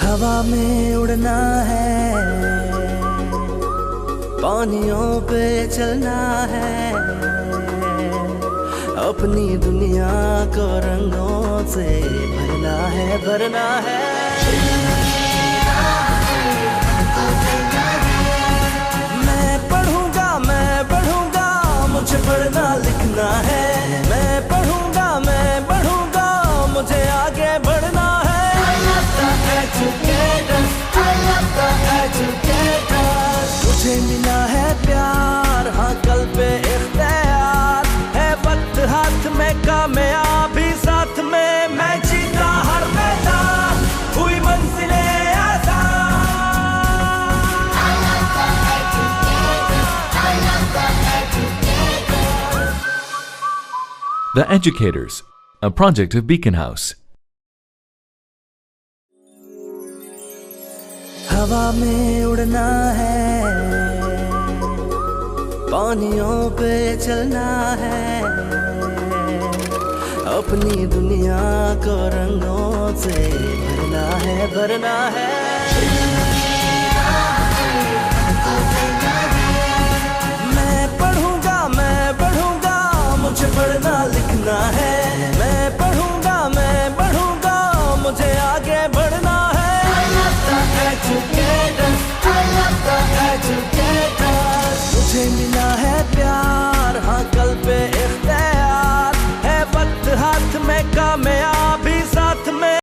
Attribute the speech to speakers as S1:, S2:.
S1: हवा में उड़ना है, पानियों पे चलना है, अपनी दुनिया को रंगों से भरना है, भरना है। मैं पढ़ूंगा, मुझे पढ़ना लिखना है। मैं पढ़ूंगा, मुझे आगे बढ़ना है। I love the educators, I love the educators। मुझे मिला है प्यार, हाँ कल पे इख्तियार है, वक्त हाथ में, कामयाबी साथ में। मैं जीता हर मैदान, हुई मंजिलें आसान। I love the educators, I love the educators।
S2: The Educators, a project of Beacon House.
S1: हवा में उड़ना है, पानियों पे चलना है, अपनी दुनिया को रंगों से भरना है, भरना है। मैं पढ़ूंगा, मुझे पढ़ना लिखना है। मैं पढ़ूंगा, मुझे आगे बढ़ना है। I love the educators, I love the educators। मुझे मिला